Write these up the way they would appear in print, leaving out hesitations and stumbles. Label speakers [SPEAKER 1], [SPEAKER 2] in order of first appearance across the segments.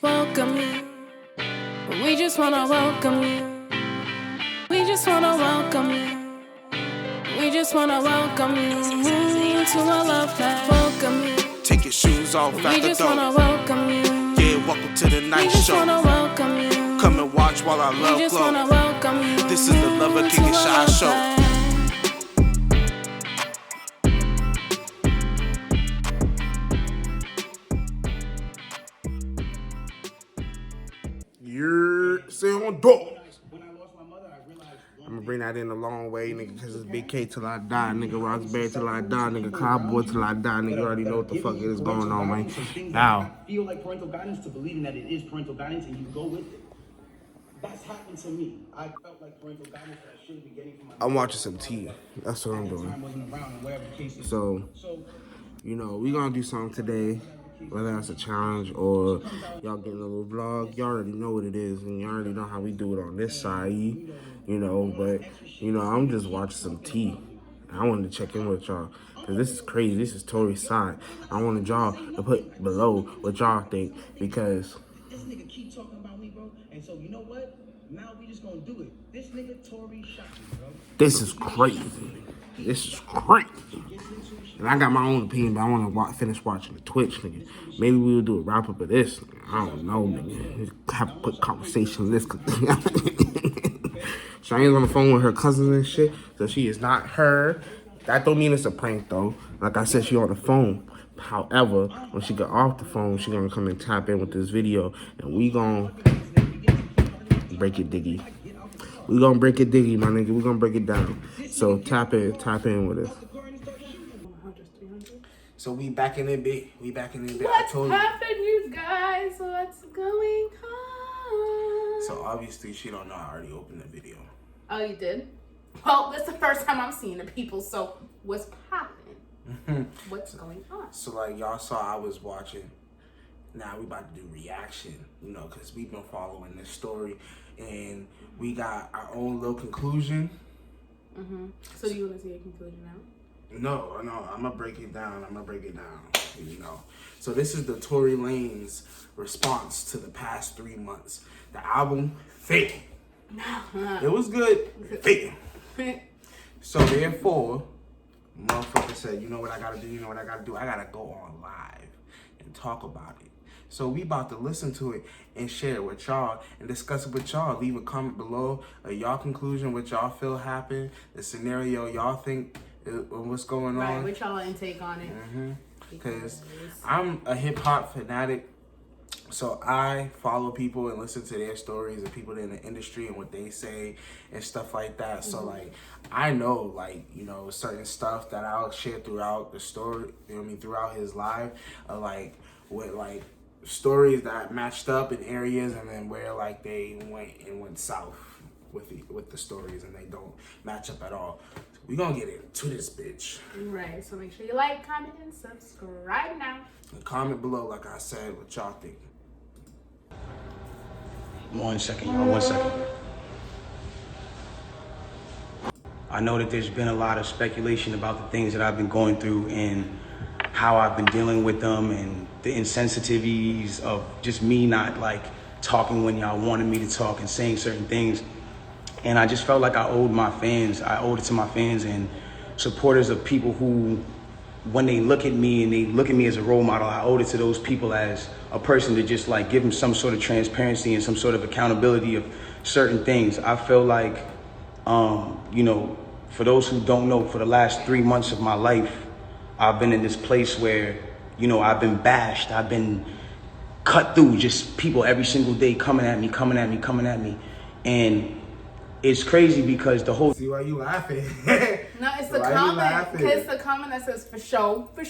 [SPEAKER 1] welcome you. We just wanna welcome you. We just wanna welcome you. We just wanna welcome you to our love class. Welcome you.
[SPEAKER 2] Take your shoes off at the door.
[SPEAKER 1] We just wanna welcome you.
[SPEAKER 2] Yeah, welcome to the night show.
[SPEAKER 1] We just wanna welcome you.
[SPEAKER 2] Come and watch while I love
[SPEAKER 1] We just
[SPEAKER 2] glow.
[SPEAKER 1] wanna welcome you.
[SPEAKER 2] This is the Love of King and Shy show. You're saying on door. I'm gonna bring that in a long way, nigga, because it's Big K till I die, nigga, Roxbury till I die, nigga, Cowboy till I die, nigga. You already know what the fuck is going on, man. Now,
[SPEAKER 3] I feel like parental guidance to believing that it is parental guidance and you go with it. That's happened to me. I felt like parental guidance that I shouldn't be getting from my
[SPEAKER 2] I'm watching some tea. That's what I'm doing. So, you know, we gonna do something today, whether that's a challenge or y'all getting a little vlog. Y'all already know what it is, and you already know how we do it on this side, you know. But, you know, I'm just watching some tea. I wanted to check in with y'all, because this is crazy. This is Tory's side. I wanted y'all to put below what y'all think, because
[SPEAKER 3] this nigga keep talking about me, bro. And so, you know what? Now we just gonna do it. This nigga Tory shot me, bro.
[SPEAKER 2] this is crazy. This is crazy. And I got my own opinion, but I want to finish watching the Twitch, nigga. Maybe we'll do a wrap-up of this. I don't know, nigga. We have to put conversation in this. Cheyenne's on the phone with her cousins and shit, so she is not her. That don't mean it's a prank, though. Like I said, she on the phone. However, when she get off the phone, she gonna come and tap in with this video, and we gonna break it diggy. We gonna break it diggy, my nigga. We gonna break it down. So tap in with us. So we back in it, big. We back in it, big.
[SPEAKER 1] What's happening, you guys? What's going on?
[SPEAKER 2] So obviously she don't know I already opened the video.
[SPEAKER 1] Oh, you did? Well, that's the first time I'm seeing the people, so what's popping? What's going on?
[SPEAKER 2] So like y'all saw I was watching. Now we about to do reaction, you know, because we've been following this story and we got our own little conclusion.
[SPEAKER 1] So you want to see a conclusion now?
[SPEAKER 2] No, I'm gonna break it down. You know. So this is the Tory Lanez response to the past 3 months. The album, Fake. It was good. Fake. So therefore, motherfucker said, you know what I gotta do? I gotta go on live and talk about it. So we about to listen to it and share it with y'all and discuss it with y'all. Leave a comment below y'all conclusion, what y'all feel happened, the scenario y'all think what's going on.
[SPEAKER 1] Right, what y'all intake on it.
[SPEAKER 2] Because I'm a hip hop fanatic, so I follow people and listen to their stories and people in the industry and what they say and stuff like that. So like, I know like, you know, certain stuff that I'll share throughout the story, you know what I mean, throughout his live, like with like stories that matched up in areas and then where like they went south with the stories and they don't match up at all. We gonna get into this bitch.
[SPEAKER 1] Right, so make sure you like, comment, and subscribe now.
[SPEAKER 2] And comment below, like I said, what y'all think.
[SPEAKER 3] 1 second, y'all. 1 second. I know that there's been a lot of speculation about the things that I've been going through and how I've been dealing with them and the insensitivities of just me not like talking when y'all wanted me to talk and saying certain things. And I just felt like I owed it to my fans and supporters of people who, when they look at me and they look at me as a role model, I owed it to those people as a person to just like give them some sort of transparency and some sort of accountability of certain things. I feel like, you know, for those who don't know, for the last 3 months of my life, I've been in this place where, you know, I've been bashed. I've been cut through, just people every single day coming at me. And it's crazy because the whole...
[SPEAKER 2] See why you laughing?
[SPEAKER 1] No, it's the comment. It's the comment that says for show. Right?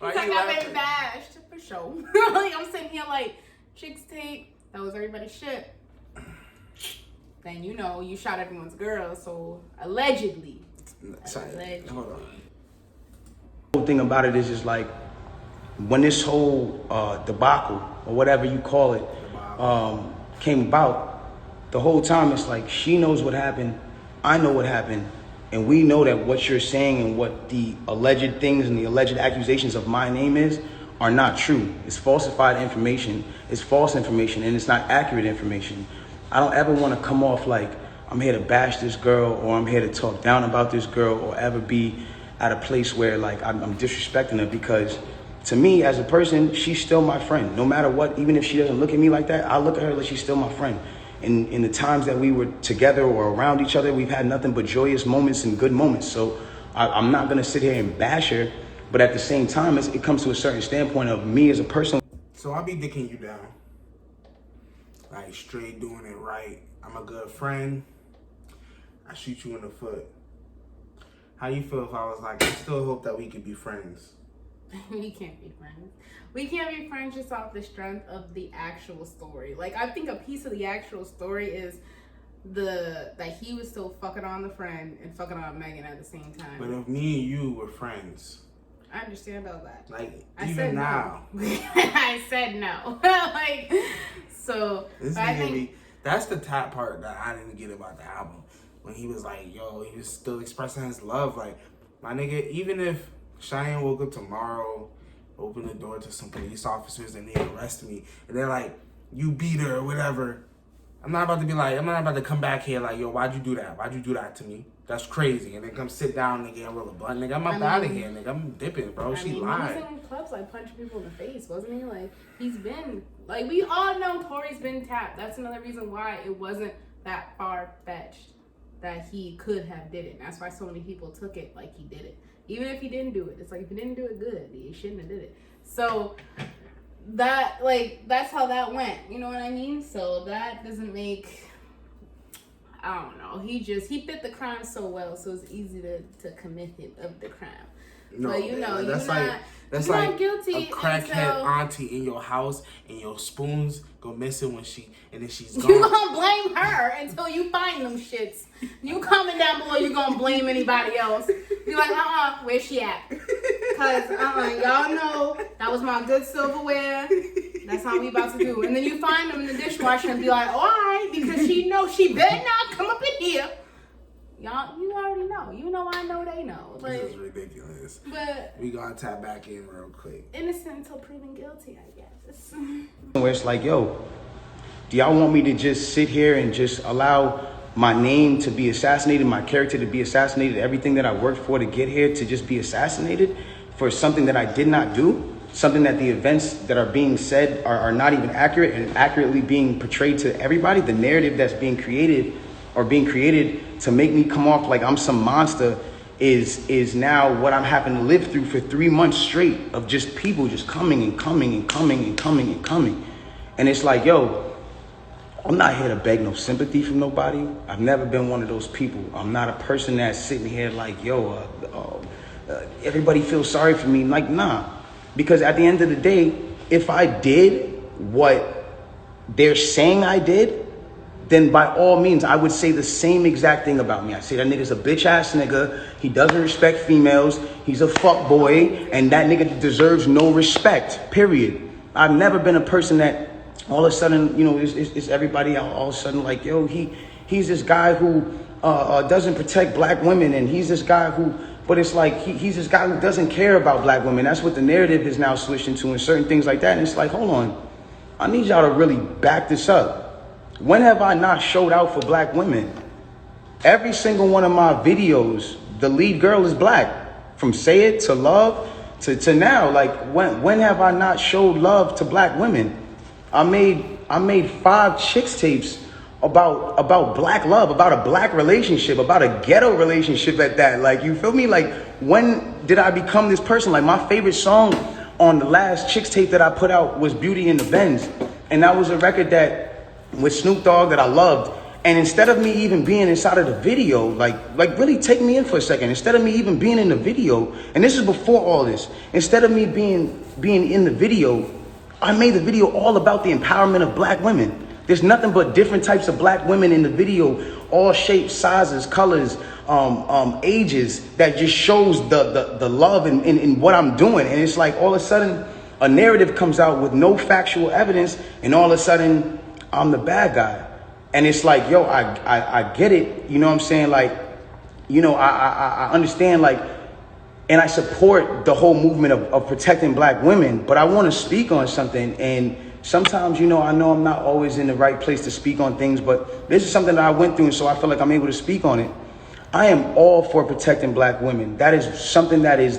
[SPEAKER 1] Like I've been bashed for show. Like I'm sitting here like, chicks tape, that was everybody's shit. Then you know you shot everyone's girl, so allegedly.
[SPEAKER 2] Sorry, hold on.
[SPEAKER 3] The whole thing about it is just like, when this whole debacle, or whatever you call it, came about, the whole time it's like she knows what happened, I know what happened, and we know that what you're saying and what the alleged things and the alleged accusations of my name is are not true. It's falsified information. It's false information, and it's not accurate information. I don't ever want to come off like I'm here to bash this girl, or I'm here to talk down about this girl, or ever be at a place where like I'm disrespecting her, because to me as a person, she's still my friend. No matter what, even if she doesn't look at me like that, I look at her like she's still my friend. In the times that we were together or around each other, we've had nothing but joyous moments and good moments. So I'm not going to sit here and bash her. But at the same time, it comes to a certain standpoint of me as a person.
[SPEAKER 2] So I'll be dicking you down. Like, straight doing it right. I'm a good friend. I shoot you in the foot. How you feel if I was like, I still hope that we could be friends?
[SPEAKER 1] We can't be friends. We can't be friends just off the strength of the actual story. Like, I think a piece of the actual story is that he was still fucking on the friend and fucking on Megan at the same time.
[SPEAKER 2] But if me and you were friends,
[SPEAKER 1] I understand all that.
[SPEAKER 2] like,
[SPEAKER 1] I
[SPEAKER 2] even
[SPEAKER 1] said
[SPEAKER 2] now.
[SPEAKER 1] No. I said no. Like, so I think
[SPEAKER 2] that's the top part that I didn't get about the album. When he was like, yo, he was still expressing his love. Like, my nigga, even if Cheyenne woke up tomorrow, open the door to some police officers and they arrest me, and they're like, you beat her or whatever, I'm not about to come back here like, yo, why'd you do that? Why'd you do that to me? That's crazy. And then come sit down, nigga, and roll a blunt. Nigga, I'm up out of here, nigga. I'm dipping, bro. She lied.
[SPEAKER 1] He was in clubs, like, punching people in the face, wasn't he? Like, he's been, like, we all know Tory's been tapped. That's another reason why it wasn't that far-fetched that he could have did it. And that's why so many people took it like he did it. Even if he didn't do it. It's like, if he didn't do it good, he shouldn't have did it. So, that, like, that's how that went. You know what I mean? So, that doesn't make... I don't know. He fit the crime so well, so it's easy to commit him of the crime.
[SPEAKER 2] No,
[SPEAKER 1] but you know,
[SPEAKER 2] that's like
[SPEAKER 1] guilty
[SPEAKER 2] a crackhead auntie in your house and your spoons go missing and then she's gone.
[SPEAKER 1] You gonna blame her until you find them shits. You comment down below, you gonna blame anybody else. You're like, where's she at? Cause y'all know that was my good silverware. That's how we about to do. And then you find them in the dishwasher and be like, all right, because she knows she better not come up in here. Y'all, you already know. You know, I know, they know. Like,
[SPEAKER 2] this is ridiculous.
[SPEAKER 1] But
[SPEAKER 2] we gonna tap back in real quick.
[SPEAKER 1] Innocent until proven guilty, I guess.
[SPEAKER 3] Where it's like, yo, do y'all want me to just sit here and just allow my name to be assassinated, my character to be assassinated, everything that I worked for to get here to just be assassinated for something that I did not do? Something that the events that are being said are not even accurate and accurately being portrayed to everybody. The narrative that's being created to make me come off like I'm some monster is now what I'm having to live through for 3 months straight of just people just coming and coming and coming and coming and coming. And it's like, yo, I'm not here to beg no sympathy from nobody. I've never been one of those people. I'm not a person that's sitting here like, yo, everybody feels sorry for me. Like, nah. Because at the end of the day, if I did what they're saying I did, then by all means, I would say the same exact thing about me. I say that nigga's a bitch ass nigga. He doesn't respect females. He's a fuck boy. And that nigga deserves no respect, period. I've never been a person that all of a sudden, you know, is everybody all of a sudden like, yo, he's this guy who doesn't protect black women. And he's this guy who... But it's like, he's this guy who doesn't care about black women. That's what the narrative is now switched into and certain things like that. And it's like, hold on. I need y'all to really back this up. When have I not showed out for black women? Every single one of my videos, the lead girl is black. From Say It to Love to now. Like, when have I not showed love to black women? I made 5 chicks tapes about black love, about a black relationship, about a ghetto relationship at that. Like, you feel me? Like, when did I become this person? Like, my favorite song on the last Chicks tape that I put out was Beauty in the Benz. And that was a record that with Snoop Dogg that I loved. And instead of me even being inside of the video, like really take me in for a second. Instead of me even being in the video, and this is before all this, instead of me being in the video, I made the video all about the empowerment of black women. There's nothing but different types of black women in the video, all shapes, sizes, colors, ages, that just shows the love in what I'm doing. And it's like all of a sudden a narrative comes out with no factual evidence, and all of a sudden I'm the bad guy. And it's like, yo, I get it. You know what I'm saying? Like, you know, I understand, like, And I support the whole movement of protecting black women, but I want to speak on something. And sometimes, I know I'm not always in the right place to speak on things, but this is something that I went through, and so I feel like I'm able to speak on it. I am all for protecting black women. That is something that is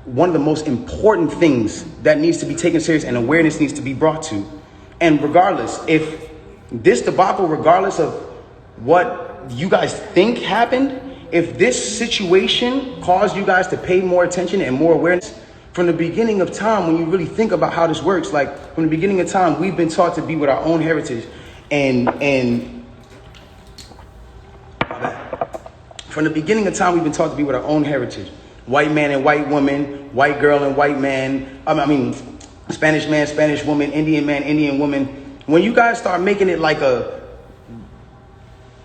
[SPEAKER 3] one of the most important things that needs to be taken serious, and awareness needs to be brought to. And regardless, if this debacle, regardless of what you guys think happened, if this situation caused you guys to pay more attention and more awareness, from the beginning of time, when you really think about how this works, like from the beginning of time, we've been taught to be with our own heritage. And from the beginning of time, we've been taught to be with our own heritage. White man and white woman, white girl and white man. Spanish man, Spanish woman, Indian man, Indian woman. When you guys start making it like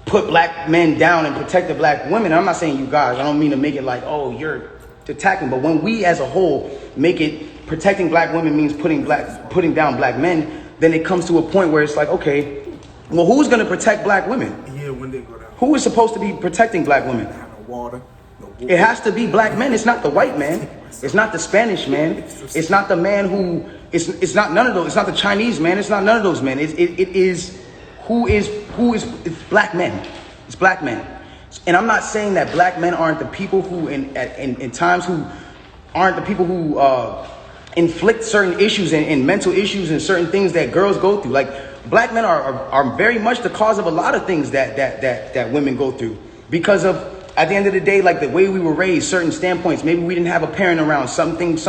[SPEAKER 3] put black men down and protect the black women, I'm not saying you guys, I don't mean to make it like, oh, you're attacking, but when we as a whole make it protecting black women means putting down black men, then it comes to a point where it's like, okay, well, who's going to protect black women?
[SPEAKER 2] Yeah, when they go down.
[SPEAKER 3] Who is supposed to be protecting black women?
[SPEAKER 2] No water.
[SPEAKER 3] It has to be black men. It's not the white man. It's not the Spanish man. It's not the man who, it's not none of those. It's not the Chinese man. It's not none of those men. It is it's black men. It's black men. And I'm not saying that black men aren't the people who in times who aren't the people who inflict certain issues and mental issues and certain things that girls go through. Like black men are very much the cause of a lot of things that women go through because of, at the end of the day, like the way we were raised, certain standpoints. Maybe we didn't have a parent around. Some things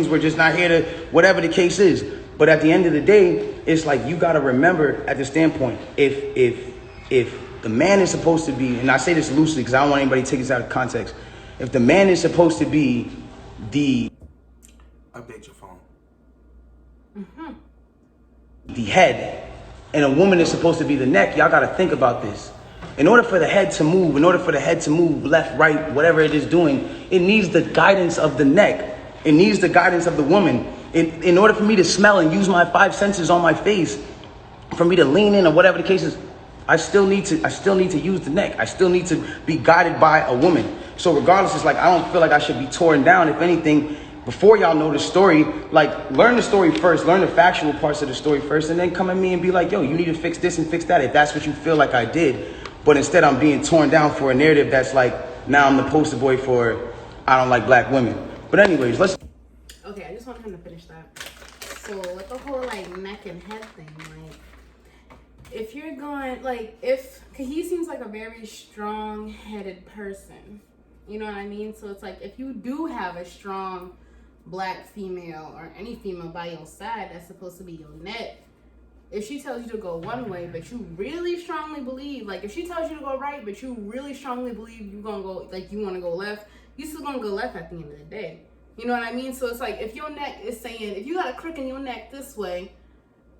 [SPEAKER 3] were just not here to, whatever the case is. But at the end of the day, it's like you got to remember at the standpoint, if the man is supposed to be, and I say this loosely because I don't want anybody to take this out of context. If the man is supposed to be the
[SPEAKER 2] update your phone.
[SPEAKER 3] The head, and a woman is supposed to be the neck, y'all got to think about this. In order for the head to move, left, right, whatever it is doing, it needs the guidance of the neck. It needs the guidance of the woman. In order for me to smell and use my 5 senses on my face, for me to lean in or whatever the case is, I still need to use the neck. I still need to be guided by a woman. So regardless, it's like, I don't feel like I should be torn down. If anything, before y'all know the story, like learn the story first, learn the factual parts of the story first, and then come at me and be like, yo, you need to fix this and fix that if that's what you feel like I did. But instead I'm being torn down for a narrative that's like, now I'm the poster boy for I don't like black women. But anyways, let's...
[SPEAKER 1] Okay, I just want him to finish that. So with the whole like neck and head thing, like if you're going, like cause he seems like a very strong-headed person. You know what I mean? So it's like if you do have a strong black female or any female by your side that's supposed to be your neck, if she tells you to go one way, but you really strongly believe, like if she tells you to go right, but you really strongly believe you're gonna go, like you want to go left, you still gonna go left at the end of the day. You know what I mean? So it's like if your neck is saying, if you got a crook in your neck this way,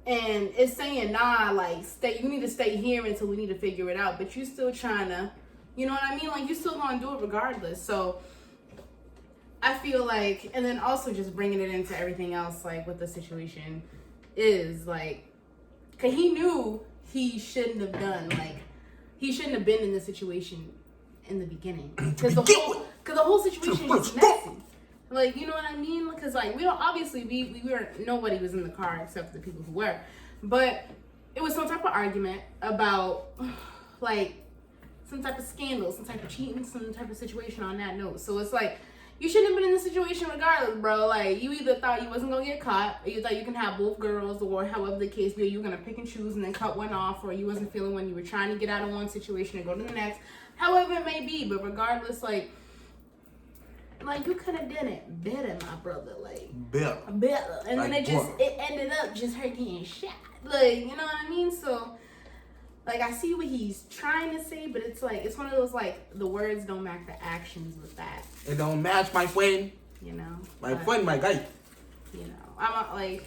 [SPEAKER 1] and it's saying, nah, like you need to stay here until we need to figure it out, but you still trying to, you know what I mean? Like you still gonna do it regardless. So I feel like, and then also just bringing it into everything else, like what the situation is, like, cause he knew he shouldn't have done, like, he shouldn't have been in this situation in the beginning. Cause the whole situation is just messy. Like, you know what I mean? Because, like, we don't, obviously, we were, nobody was in the car except for the people who were. But it was some type of argument about, like, some type of scandal, some type of cheating, some type of situation on that note. So it's like, you shouldn't have been in the situation regardless, bro. Like, you either thought you wasn't going to get caught, or you thought you can have both girls, or however the case be, or you were going to pick and choose and then cut one off, or you wasn't feeling when you were trying to get out of one situation and go to the next. However it may be, but regardless, like you could have done it better, my brother. Like, better. And like then it ended up just her getting shot. Like, you know what I mean? So, like, I see what he's trying to say, but it's like, it's one of those, like, the words don't match the actions with that.
[SPEAKER 2] It don't match, my friend.
[SPEAKER 1] You know?
[SPEAKER 2] My friend, my guy.
[SPEAKER 1] You know, I'm like,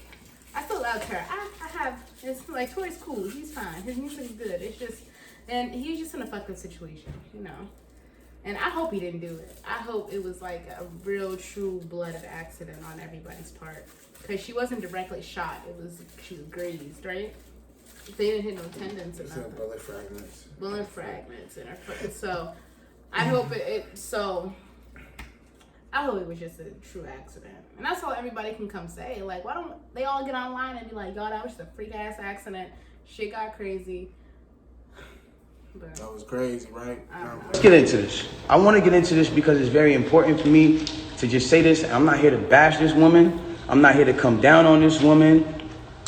[SPEAKER 1] I still love her. I have, it's like, Tory's cool. He's fine. His music is good. It's just, and he's just in a fucked up situation, you know? And I hope he didn't do it. I hope it was like a real, true blooded accident on everybody's part. Because she wasn't directly shot. She was grazed, right? They didn't hit no tendons or nothing.
[SPEAKER 2] Bullet fragments.
[SPEAKER 1] Bullet fragments in her foot. So, I hope so, I hope it was just a true accident. And that's all everybody can come say. Like, why don't they all get online and be like, y'all, that was just a freak-ass accident. Shit got crazy. But
[SPEAKER 2] that was crazy, right?
[SPEAKER 3] Let's get into this. I want to get into this because it's very important for me to just say this. I'm not here to bash this woman. I'm not here to come down on this woman.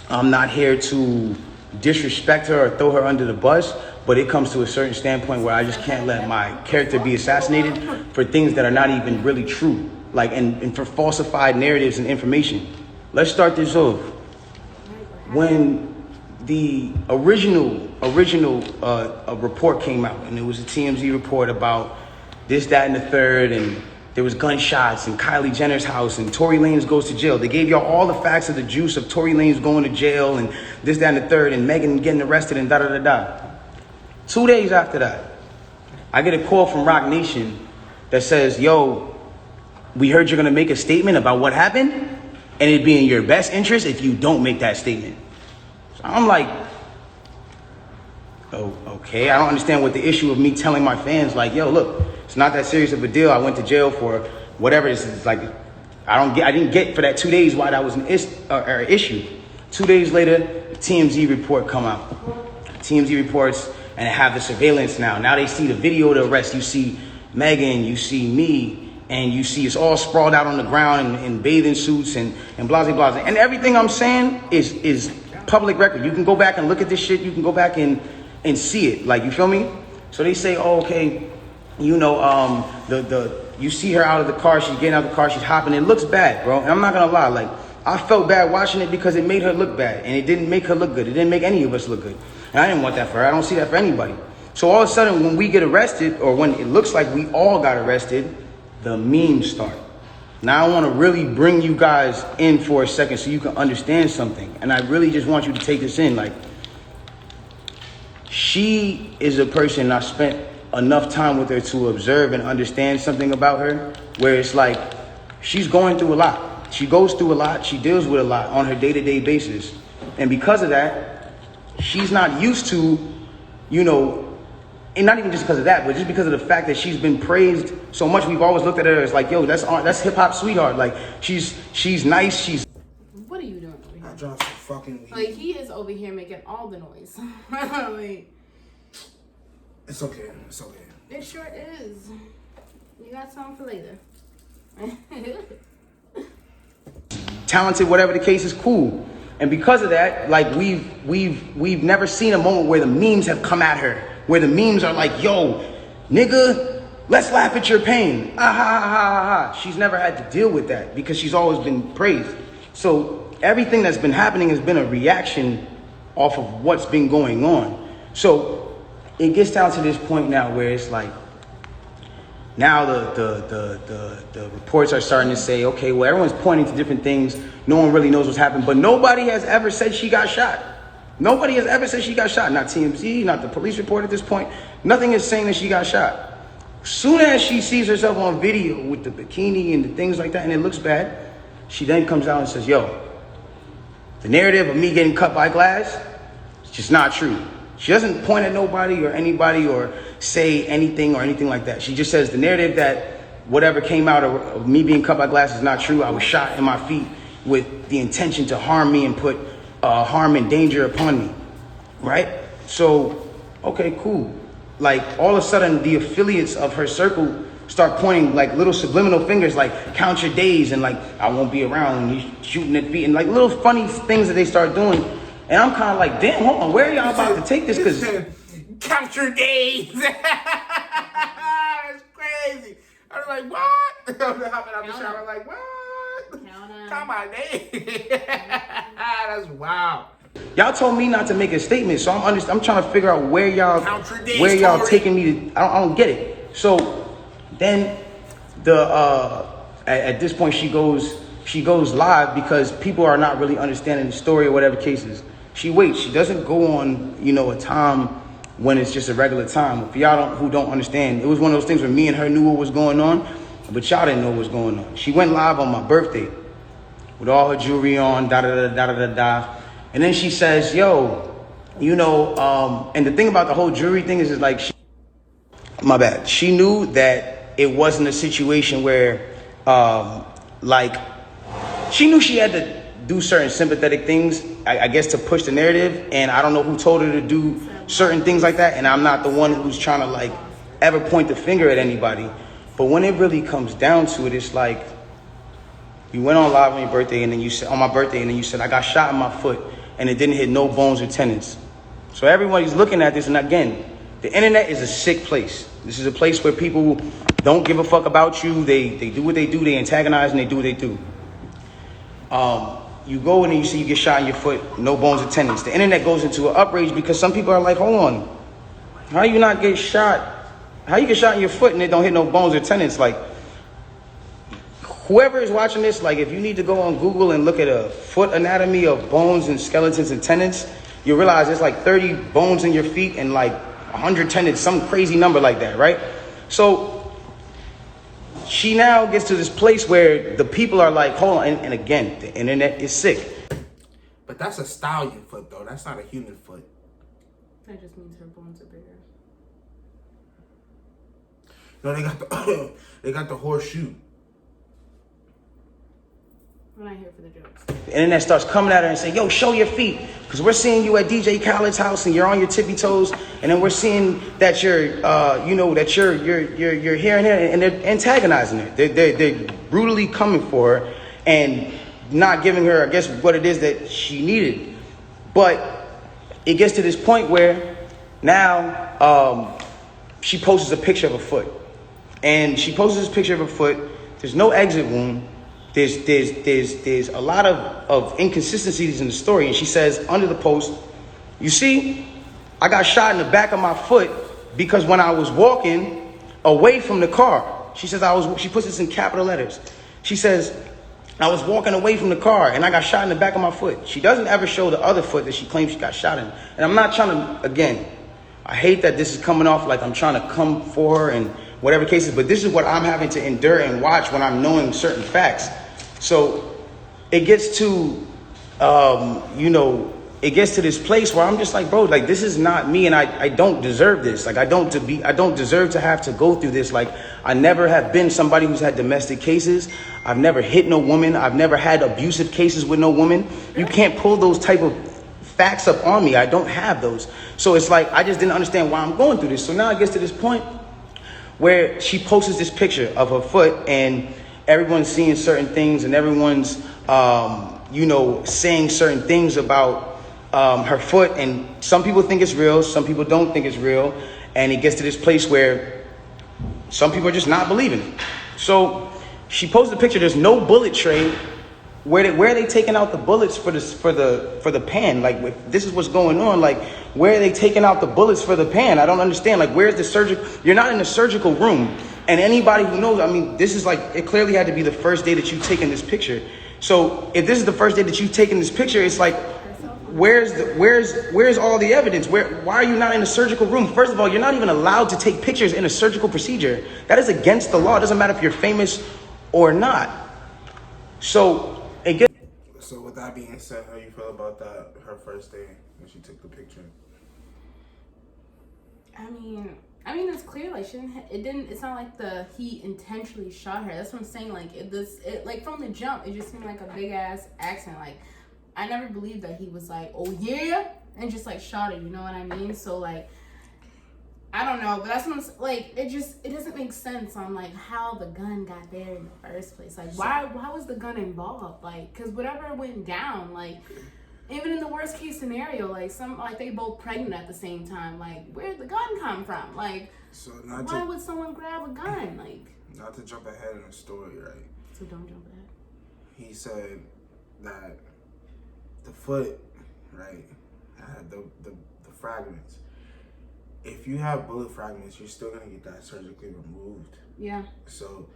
[SPEAKER 3] I'm not here to disrespect her or throw her under the bus. But it comes to a certain standpoint where I just can't let my character be assassinated for things that are not even really true. Like, and for falsified narratives and information. Let's start this off. When the original report came out, and it was a TMZ report about this, that, and the third, and there was gunshots in Kylie Jenner's house, and Tory Lanez goes to jail. They gave y'all all the facts of the juice of Tory Lanez going to jail, and this, that, and the third, and Megan getting arrested, and da-da-da-da. 2 days after that, I get a call from Rock Nation that says, yo, we heard you're going to make a statement about what happened, and it'd be in your best interest if you don't make that statement. So I'm like, oh, okay. I don't understand what the issue of me telling my fans, like, yo, look, it's not that serious of a deal. I went to jail for whatever this is. Like, I didn't get for that 2 days why that was an issue. 2 days later, the TMZ report come out. TMZ reports, and they have the surveillance now. Now they see the video of the arrest. You see Megan, you see me, and you see it's all sprawled out on the ground in bathing suits and blah, blah, blah. And everything I'm saying is public record. You can go back and look at this shit. You can go back and see it. Like, you feel me? So they say, oh, okay, you know, you see her out of the car. She's getting out of the car. She's hopping. It looks bad, bro. And I'm not going to lie. Like, I felt bad watching it because it made her look bad. And it didn't make her look good. It didn't make any of us look good. And I didn't want that for her. I don't see that for anybody. So all of a sudden, when we get arrested, or when it looks like we all got arrested, the memes start. Now I want to really bring you guys in for a second so you can understand something. And I really just want you to take this in. Like, she is a person I spent enough time with her to observe and understand something about her, where it's like, she's going through a lot. She goes through a lot. She deals with a lot on her day-to-day basis. And because of that, she's not used to, you know, and not even just because of that, but just because of the fact that she's been praised so much. We've always looked at her as like, yo, that's hip hop sweetheart. Like, she's nice. She's.
[SPEAKER 1] What are you doing over here?
[SPEAKER 2] I dropped some fucking weed.
[SPEAKER 1] Like, he is over here making all the noise. Like,
[SPEAKER 2] it's okay. It's okay.
[SPEAKER 1] It sure is. You got something for later.
[SPEAKER 3] Talented, whatever the case is, cool. And because of that, like, we've never seen a moment where the memes have come at her, where the memes are like, yo, nigga, let's laugh at your pain. Ah, ha, ha, ha, ha. She's never had to deal with that because she's always been praised. So everything that's been happening has been a reaction off of what's been going on. So it gets down to this point now where it's like, now the reports are starting to say, okay, well, everyone's pointing to different things. No one really knows what's happened, but nobody has ever said she got shot. Nobody has ever said she got shot. Not TMZ, not the police report at this point. Nothing is saying that she got shot. Soon as she sees herself on video with the bikini and the things like that, and it looks bad, she then comes out and says, yo, the narrative of me getting cut by glass, it's just not true. She doesn't point at nobody or anybody or say anything or anything like that. She just says the narrative that whatever came out of me being cut by glass is not true. I was shot in my feet with the intention to harm me and put harm and danger upon me, right? So, okay, cool. Like, all of a sudden, the affiliates of her circle start pointing like little subliminal fingers, like count your days and like, I won't be around and you shooting at feet and like little funny things that they start doing. And I'm kind of like, damn, hold on, where are y'all about to take this? Because
[SPEAKER 2] count your days. That's crazy. I was like, what? I was hopping out the shower. I was like, what? Count my days. That's wild.
[SPEAKER 3] Y'all told me not to make a statement, so I'm trying to figure out where y'all taking me to. I don't get it. So then at this point she goes live because people are not really understanding the story or whatever cases. She waits. She doesn't go on, a time when it's just a regular time. For y'all who don't understand, it was one of those things where me and her knew what was going on, but y'all didn't know what was going on. She went live on my birthday with all her jewelry on, da-da-da-da-da-da-da. And then she says, yo, and the thing about the whole jewelry thing is like, my bad. She knew that it wasn't a situation where like, she knew she had to do certain sympathetic things, I guess, to push the narrative. And I don't know who told her to do certain things like that. And I'm not the one who's trying to, like, ever point the finger at anybody. But when it really comes down to it, it's like, you went on live on your birthday, and then you said, on my birthday, and then you said, I got shot in my foot, and it didn't hit no bones or tendons. So everybody's looking at this, and again, the internet is a sick place. This is a place where people don't give a fuck about you. They do what they do. They antagonize, and they do what they do. You go in and you see you get shot in your foot, no bones or tendons. The internet goes into an outrage because some people are like, hold on, how you not get shot? How you get shot in your foot and it don't hit no bones or tendons? Like, whoever is watching this, like, if you need to go on Google and look at a foot anatomy of bones and skeletons and tendons, you realize there's like 30 bones in your feet and like 100 tendons, some crazy number like that, right? So she now gets to this place where the people are like, hold on, and again, the internet is sick.
[SPEAKER 2] But that's a stallion foot, though. That's not a human foot.
[SPEAKER 1] That just means her bones are bigger.
[SPEAKER 2] No, they got the horseshoe.
[SPEAKER 1] I'm not here for the jokes.
[SPEAKER 3] The internet starts coming at her and saying, yo, show your feet. Because we're seeing you at DJ Khaled's house and you're on your tippy toes. And then we're seeing that you're, that you're here and there. And they're antagonizing her. They're brutally coming for her and not giving her, I guess, what it is that she needed. But it gets to this point where now she posts a picture of a foot. And she posts this picture of a foot. There's no exit wound. There's a lot of inconsistencies in the story. And she says under the post, you see, I got shot in the back of my foot because when I was walking away from the car, she says she puts this in capital letters. She says, I was walking away from the car and I got shot in the back of my foot. She doesn't ever show the other foot that she claims she got shot in. And I'm not trying to, again, I hate that this is coming off like I'm trying to come for her and whatever cases, but this is what I'm having to endure and watch when I'm knowing certain facts. So it gets to, it gets to this place where I'm just like, bro, like, this is not me, and I don't deserve this. Like, I don't deserve to have to go through this. Like, I never have been somebody who's had domestic cases. I've never hit no woman. I've never had abusive cases with no woman. You can't pull those type of facts up on me. I don't have those. So it's like, I just didn't understand why I'm going through this. So now it gets to this point where she posts this picture of her foot and everyone's seeing certain things and everyone's, saying certain things about her foot. And some people think it's real. Some people don't think it's real. And it gets to this place where some people are just not believing it. So she posted a picture. There's no bullet tray. Where are they taking out the bullets for the pan? Like, this is what's going on. Like, where are they taking out the bullets for the pan? I don't understand. Like, where's the surgical? You're not in the surgical room. And anybody who knows, I mean, this is like, it clearly had to be the first day that you've taken this picture. So if this is the first day that you've taken this picture, it's like, where's all the evidence? Why are you not in the surgical room? First of all, you're not even allowed to take pictures in a surgical procedure. That is against the law. It doesn't matter if you're famous or not. So
[SPEAKER 2] with that being said, how you feel about that, her first day when she took the picture?
[SPEAKER 1] I mean, it's clear, like, it's not like he intentionally shot her. That's what I'm saying. Like, like, from the jump, it just seemed like a big ass accident. Like, I never believed that he was like, oh yeah, and just like shot her, you know what I mean? So, like, I don't know, but that's what I'm like, it doesn't make sense on like how the gun got there in the first place. Like, why was the gun involved? Like, because whatever went down, like, even in the worst case scenario, like they both pregnant at the same time. Like, where'd the gun come from? Like, so why would someone grab a gun? Like,
[SPEAKER 2] not to jump ahead in the story, right?
[SPEAKER 1] So don't jump ahead.
[SPEAKER 2] He said that the foot, right, had the fragments. If you have bullet fragments, you're still gonna get that surgically removed. Yeah. So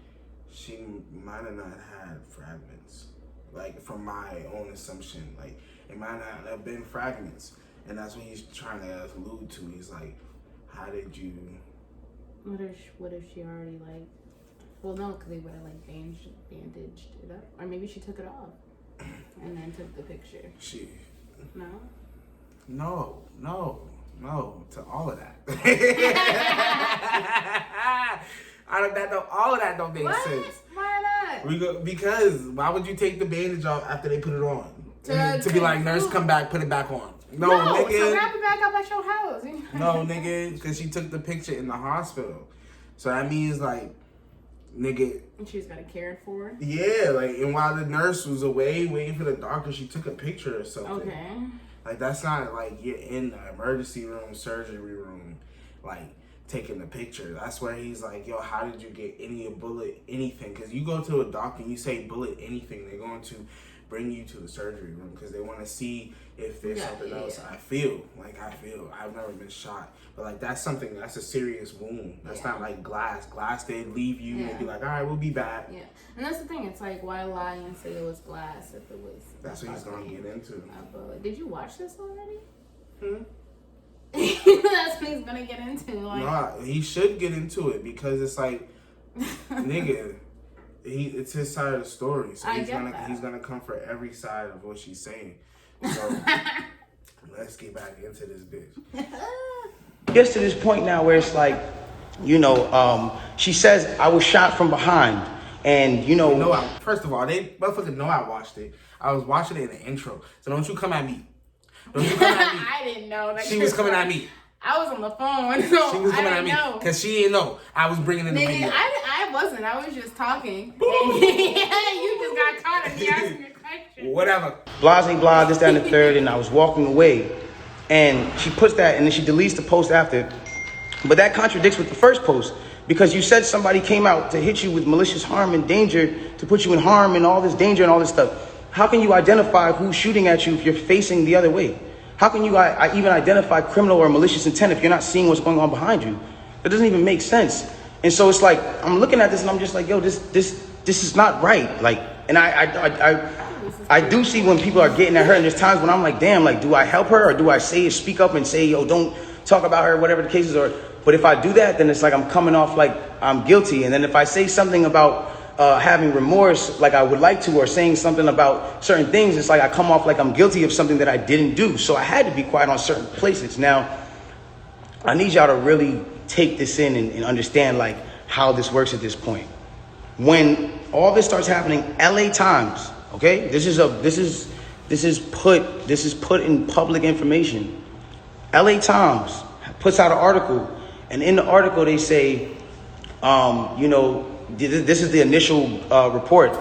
[SPEAKER 2] she might have not had fragments, like, from my own assumption. Like, it might not have been fragments, and that's what he's trying to allude to. He's like, how did you?
[SPEAKER 1] What if she already, like? Well, no, because they would have like bandaged it up, or maybe she took it off and then took the picture.
[SPEAKER 2] No, to all of that. All of that don't make sense.
[SPEAKER 1] Why that?
[SPEAKER 2] Because why would you take the bandage off after they put it on? To be like, nurse, come back, put it back on. No, nigga.
[SPEAKER 1] So wrap it back up at your house.
[SPEAKER 2] No, nigga, because she took the picture in the hospital. So that means, like, nigga.
[SPEAKER 1] And she was gonna care for her?
[SPEAKER 2] Yeah, like, and while the nurse was away waiting for the doctor, she took a picture or something.
[SPEAKER 1] Okay.
[SPEAKER 2] Like, that's not, like, you're in the emergency room, surgery room, like, taking the picture. That's where he's like, yo, how did you get any bullet, anything? Because you go to a doctor and you say bullet anything, they're going to bring you to the surgery room because they want to see if there's something else. I feel. I've never been shot. But, like, that's a serious wound. That's not like glass. Glass, they'd leave you and they'd be like, all right, we'll be back.
[SPEAKER 1] Yeah. And that's the thing. It's like, why lie and say it was glass if it was...
[SPEAKER 2] That's what he's going to get into.
[SPEAKER 1] Did you watch this already?
[SPEAKER 2] Hmm?
[SPEAKER 1] That's what he's going to get into. Like...
[SPEAKER 2] No, he should get into it because it's like, nigga... It's his side of the story, so he's gonna come for every side of what she's saying. So let's get back into this bitch.
[SPEAKER 3] Gets to this point now where it's like, she says I was shot from behind, and
[SPEAKER 2] first of all, they motherfuckers know I watched it. I was watching it in the intro, so don't you come at me.
[SPEAKER 1] I didn't know that.
[SPEAKER 2] She was coming at me.
[SPEAKER 1] I was on the phone, so
[SPEAKER 2] she was coming at me because she didn't know I was bringing in the video.
[SPEAKER 1] I wasn't. I was just talking. And you just got caught in me asking a question.
[SPEAKER 2] Whatever.
[SPEAKER 3] Blasing, blah, this, that, and the third, and I was walking away, and she puts that, and then she deletes the post after. But that contradicts with the first post because you said somebody came out to hit you with malicious harm and danger, to put you in harm and all this danger and all this stuff. How can you identify who's shooting at you if you're facing the other way? How can you even identify criminal or malicious intent if you're not seeing what's going on behind you? That doesn't even make sense. And so it's like, I'm looking at this and I'm just like, yo, this is not right. Like, and I do see when people are getting at her, and there's times when I'm like, damn, like, do I help her or do I speak up and say, yo, don't talk about her, whatever the case is? But if I do that, then it's like I'm coming off like I'm guilty. And then if I say something about having remorse like I would like to, or saying something about certain things, it's like I come off like I'm guilty of something that I didn't do. So I had to be quiet on certain places. Now, I need y'all to really take this in and understand like how this works at this point. When all this starts happening, LA Times, okay? This is put in public information. LA Times puts out an article, and in the article they say, this is the initial report.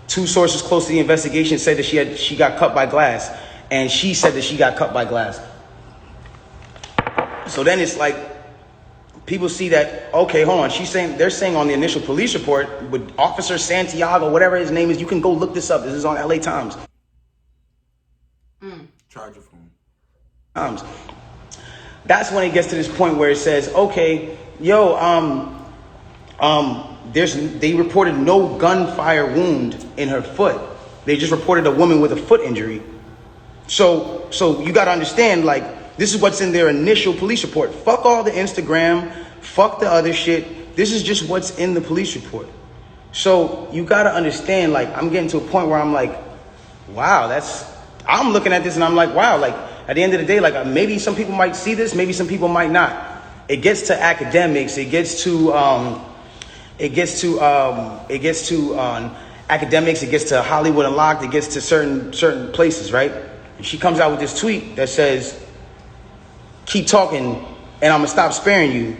[SPEAKER 3] Two sources close to the investigation said that she got cut by glass, and she said that she got cut by glass. So then it's like people see that, okay, hold on. They're saying on the initial police report with Officer Santiago, whatever his name is, you can go look this up. This is on LA Times.
[SPEAKER 2] Charge your phone.
[SPEAKER 3] Times. That's when it gets to this point where it says, okay, they reported no gunfire wound in her foot. They just reported a woman with a foot injury. So you got to understand, like, this is what's in their initial police report. Fuck all the Instagram, fuck the other shit. This is just what's in the police report. So you got to understand, like, I'm getting to a point where I'm like, wow, I'm looking at this and I'm like, wow, like, at the end of the day, like, maybe some people might see this, maybe some people might not. It gets to academics, it gets to academics, it gets to Hollywood Unlocked, it gets to certain places, right? And she comes out with this tweet that says, keep talking and I'm gonna stop sparing you.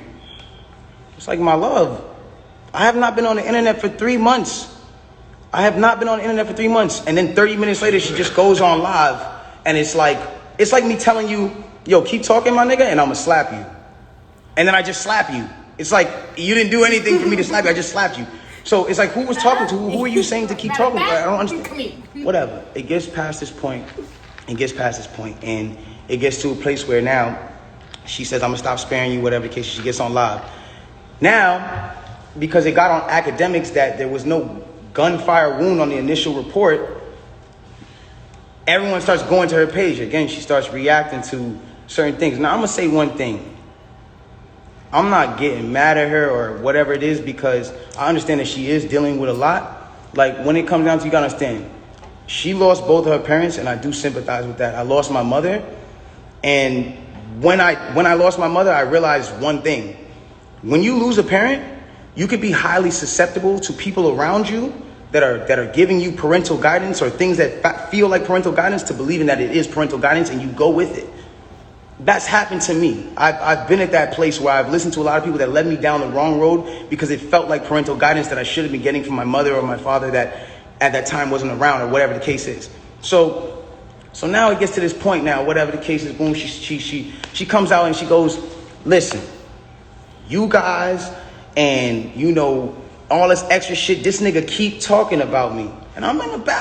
[SPEAKER 3] It's like, my love, I have not been on the internet for 3 months. And then 30 minutes later, she just goes on live, and it's like me telling you, yo, keep talking, my nigga, and I'm gonna slap you. And then I just slap you. It's like, you didn't do anything for me to slap you, I just slapped you. So it's like, who was talking to? Who are you saying to keep talking? I don't understand. Whatever. It gets past this point, and it gets to a place where now she says, I'm gonna stop sparing you, whatever the case. She gets on live. Now, because it got on academics that there was no gunfire wound on the initial report, everyone starts going to her page. Again, she starts reacting to certain things. Now, I'm gonna say one thing. I'm not getting mad at her or whatever it is, because I understand that she is dealing with a lot. Like, when it comes down to, you gotta understand, she lost both of her parents, and I do sympathize with that. I lost my mother, and when I lost my mother, I realized one thing. When you lose a parent, you could be highly susceptible to people around you that are giving you parental guidance or things that feel like parental guidance to believing that it is parental guidance and you go with it. That's happened to me. I've been at that place where I've listened to a lot of people that led me down the wrong road because it felt like parental guidance that I should have been getting from my mother or my father that at that time wasn't around or whatever the case is. So now it gets to this point now, whatever the case is, boom, she comes out and she goes, listen, you guys and, you know, all this extra shit, this nigga keep talking about me. And I'm in the back,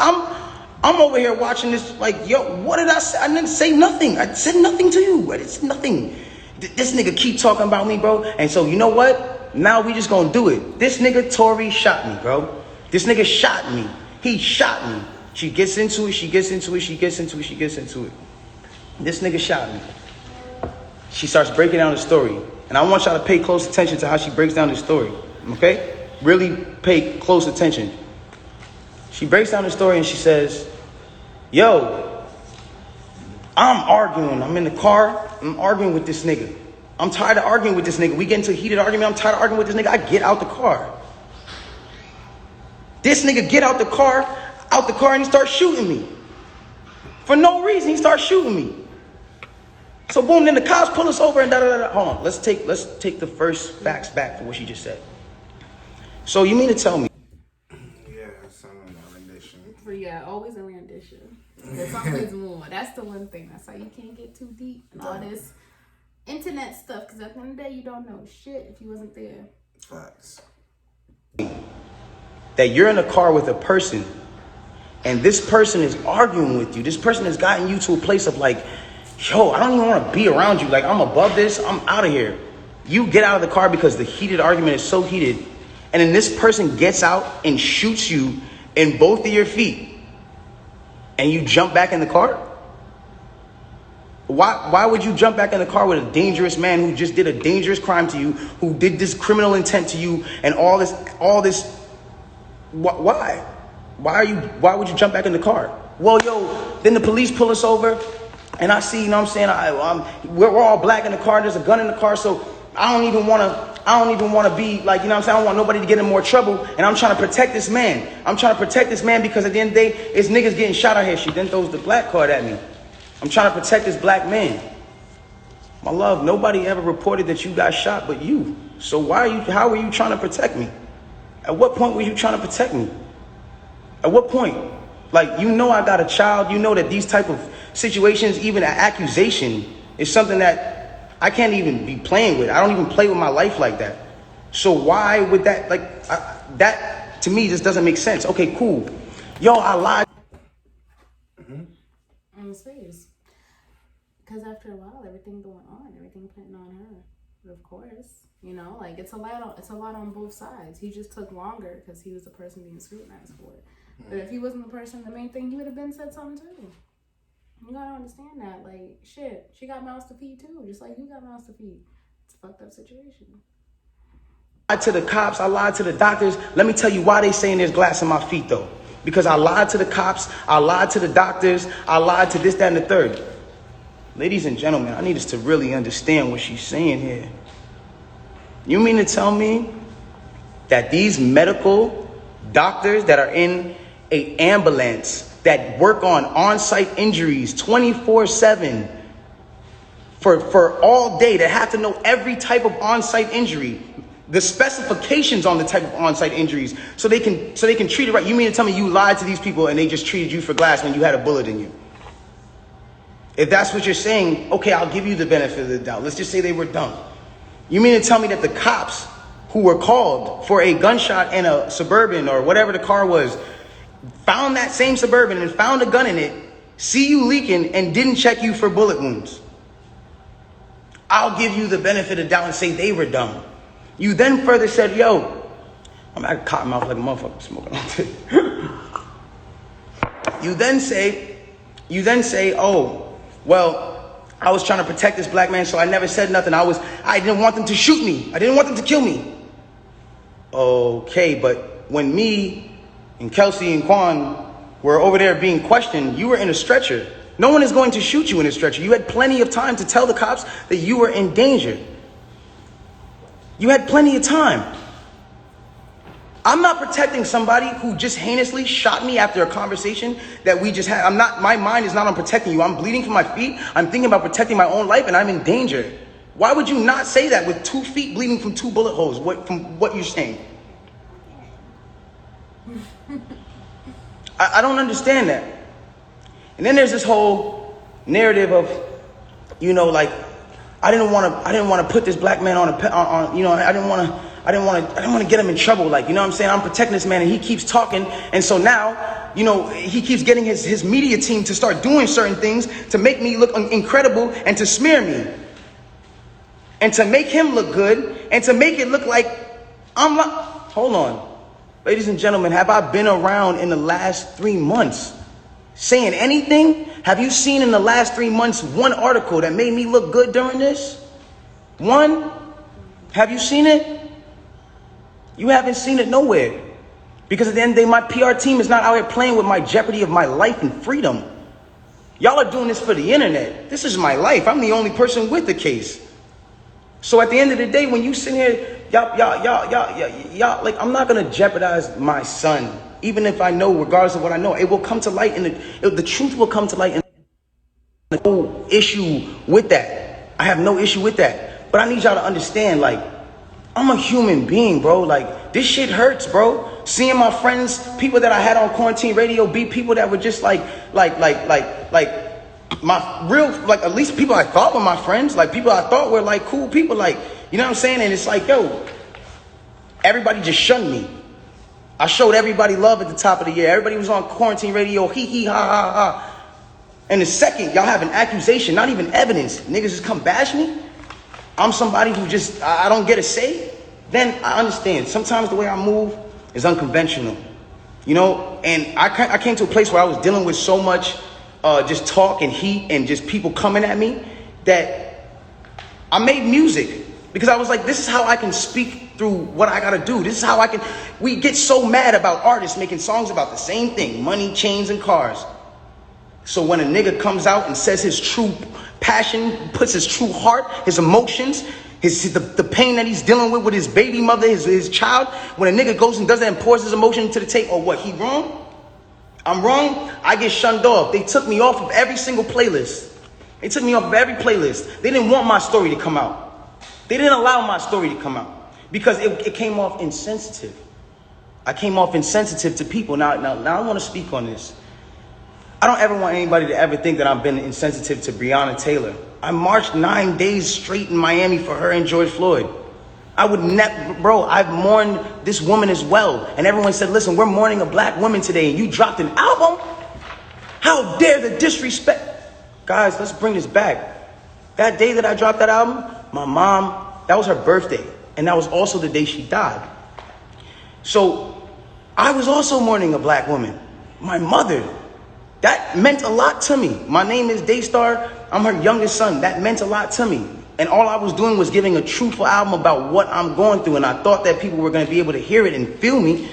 [SPEAKER 3] I'm over here watching this like, yo, what did I say? I didn't say nothing. I said nothing to you. It's nothing. This nigga keep talking about me, bro. And so, you know what? Now we just gonna do it. This nigga Tory shot me, bro. This nigga shot me. He shot me. She gets into it. This nigga shot me. She starts breaking down the story. And I want y'all to pay close attention to how she breaks down the story. Okay? Really pay close attention. She breaks down the story and she says, yo, I'm arguing. I'm in the car. I'm arguing with this nigga. I'm tired of arguing with this nigga. We get into a heated argument. I'm tired of arguing with this nigga. I get out the car. This nigga get out the car and he starts shooting me. For no reason, he starts shooting me. So boom, then the cops pull us over and da-da-da-da. Hold on, let's take the first facts back for what she just said. So you mean to tell me?
[SPEAKER 2] Yeah, something a rendition.
[SPEAKER 1] Yeah, always a rendition. There's always more. That's the one thing. That's why you can't get too deep and all this internet stuff. Because at the end of the day, you don't know shit if you wasn't there.
[SPEAKER 2] Facts.
[SPEAKER 3] That you're in a car with a person and this person is arguing with you. This person has gotten you to a place of like, yo, I don't even want to be around you. Like, I'm above this. I'm out of here. You get out of the car because the heated argument is so heated. And then this person gets out and shoots you in both of your feet. And you jump back in the car? Why would you jump back in the car with a dangerous man who just did a dangerous crime to you, who did this criminal intent to you and all this? Why? Why would you jump back in the car? Well, yo, then the police pull us over and I see, you know what I'm saying? We're all black in the car. There's a gun in the car. So I don't even want to be like, you know what I'm saying? I don't want nobody to get in more trouble. And I'm trying to protect this man. Because at the end of the day, it's niggas getting shot out here. She then throws the black card at me. I'm trying to protect this black man. My love, nobody ever reported that you got shot but you. So how are you trying to protect me? At what point were you trying to protect me? At what point? Like, you know I got a child. You know that these type of situations, even an accusation, is something that I can't even be playing with. I don't even play with my life like that. So why would that, like, that to me just doesn't make sense. Okay, cool. Yo, I lied.
[SPEAKER 1] On his face. Because after a while, everything going on, everything putting on her. But of course, you know, like, it's a lot on both sides. He just took longer because he was the person being scrutinized for it. But if he wasn't the person, the main thing, he would have been said something too. You gotta understand that. Like, shit, she got mouths to feed too, just like you got mouths to feed. It's a fucked up situation.
[SPEAKER 3] I lied to the cops, I lied to the doctors. Let me tell you why they saying there's glass in my feet though. Because I lied to the cops, I lied to the doctors, I lied to this, that, and the third. Ladies and gentlemen, I need us to really understand what she's saying here. You mean to tell me that these medical doctors that are in an ambulance that work on-site injuries 24/7 for all day, that have to know every type of on-site injury, the specifications on the type of on-site injuries, so they can treat it right? You mean to tell me you lied to these people and they just treated you for glass when you had a bullet in you? If that's what you're saying, okay, I'll give you the benefit of the doubt. Let's just say they were dumb. You mean to tell me that the cops who were called for a gunshot in a Suburban or whatever the car was, found that same Suburban and found a gun in it, see you leaking, and didn't check you for bullet wounds? I'll give you the benefit of the doubt and say they were dumb. You then further said, yo, I'm at a cotton mouth like a motherfucker smoking on it. You then say, oh, well, I was trying to protect this black man, so I never said nothing. I didn't want them to shoot me. I didn't want them to kill me. Okay, but when me and Kelsey and Quan were over there being questioned, you were in a stretcher. No one is going to shoot you in a stretcher. You had plenty of time to tell the cops that you were in danger. You had plenty of time. I'm not protecting somebody who just heinously shot me after a conversation that we just had. My mind is not on protecting you. I'm bleeding from my feet. I'm thinking about protecting my own life and I'm in danger. Why would you not say that with 2 feet bleeding from 2 bullet holes? From what you're saying? I don't understand that. And then there's this whole narrative of, you know, like, I didn't want to put this black man on you know, I didn't want to get him in trouble. Like, you know what I'm saying? I'm protecting this man and he keeps talking. And so now, you know, he keeps getting his media team to start doing certain things to make me look incredible and to smear me. And to make him look good and to make it look like I'm like, hold on. Ladies and gentlemen, have I been around in the last 3 months saying anything? Have you seen in the last 3 months one article that made me look good during this? One? Have you seen it? You haven't seen it nowhere. Because at the end of the day, my PR team is not out here playing with my jeopardy of my life and freedom. Y'all are doing this for the internet. This is my life. I'm the only person with the case. So at the end of the day, when you sit here, y'all, like, I'm not going to jeopardize my son. Even if I know, regardless of what I know, it will come to light and the truth will come to light. And no issue with that. I have no issue with that. But I need y'all to understand, like, I'm a human being, bro. Like, this shit hurts, bro. Seeing my friends, people that I had on quarantine radio, be people that were just like my real, like, at least people I thought were my friends, like people I thought were like cool people, like, you know what I'm saying? And it's like, yo, everybody just shunned me. I showed everybody love at the top of the year. Everybody was on quarantine radio, hee hee ha ha ha. And the second y'all have an accusation, not even evidence, niggas just come bash me, I'm somebody who just, I don't get a say, then I understand. Sometimes the way I move is unconventional, you know? And I came to a place where I was dealing with so much just talk and heat and just people coming at me that I made music because I was like, this is how I can speak through what I gotta do. This is how we get so mad about artists making songs about the same thing, money, chains, and cars. So when a nigga comes out and says his true passion, puts his true heart, his emotions, the pain that he's dealing with his baby mother, his child, when a nigga goes and does that and pours his emotion into the tape, or what, he wrong? I'm wrong, I get shunned off. They took me off of every single playlist. They took me off of every playlist. They didn't want my story to come out. They didn't allow my story to come out because it came off insensitive. I came off insensitive to people. Now I want to speak on this. I don't ever want anybody to ever think that I've been insensitive to Breonna Taylor. I marched 9 days straight in Miami for her and George Floyd. I would never, bro, I've mourned this woman as well. And everyone said, listen, we're mourning a black woman today and you dropped an album? How dare the disrespect? Guys, let's bring this back. That day that I dropped that album, my mom, that was her birthday. And that was also the day she died. So I was also mourning a black woman, my mother. That meant a lot to me. My name is Daystar. I'm her youngest son. That meant a lot to me. And all I was doing was giving a truthful album about what I'm going through. And I thought that people were going to be able to hear it and feel me.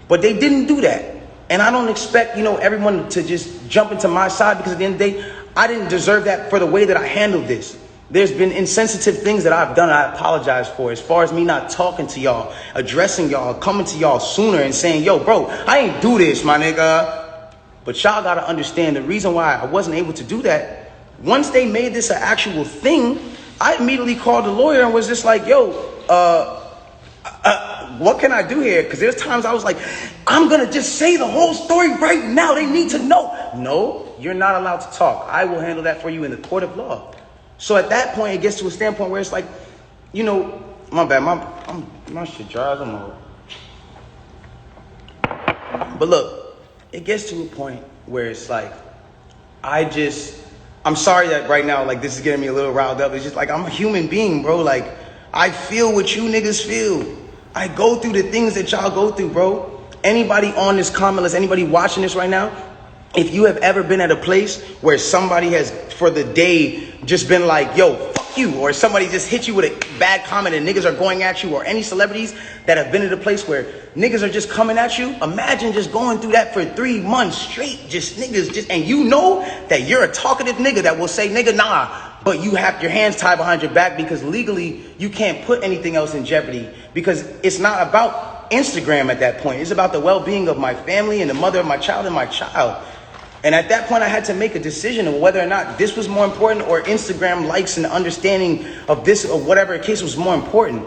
[SPEAKER 3] But they didn't do that. And I don't expect, everyone to just jump into my side because at the end of the day, I didn't deserve that for the way that I handled this. There's been insensitive things that I've done and I apologize for. As far as me not talking to y'all, addressing y'all, coming to y'all sooner and saying, yo, bro, I ain't do this, my nigga. But y'all got to understand the reason why I wasn't able to do that. Once they made this an actual thing, I immediately called the lawyer and was just like, yo, what can I do here? Because there's times I was like, I'm going to just say the whole story right now. They need to know. No, you're not allowed to talk. I will handle that for you in the court of law. So at that point, it gets to a standpoint where it's like, my bad, my shit dries. I'm old. But look, it gets to a point where it's like, I'm sorry that right now, like, this is getting me a little riled up. It's just like, I'm a human being, bro. Like, I feel what you niggas feel. I go through the things that y'all go through, bro. Anybody on this comment list, anybody watching this right now, if you have ever been at a place where somebody has, for the day, just been like, yo, fuck you, or somebody just hit you with a bad comment and niggas are going at you, or any celebrities that have been at a place where niggas are just coming at you, imagine just going through that for 3 months straight, just niggas, and you know that you're a talkative nigga that will say, nigga, nah, but you have your hands tied behind your back because legally you can't put anything else in jeopardy because it's not about Instagram at that point. It's about the well-being of my family and the mother of my child and my child. And at that point, I had to make a decision of whether or not this was more important or Instagram likes and understanding of this or whatever case was more important.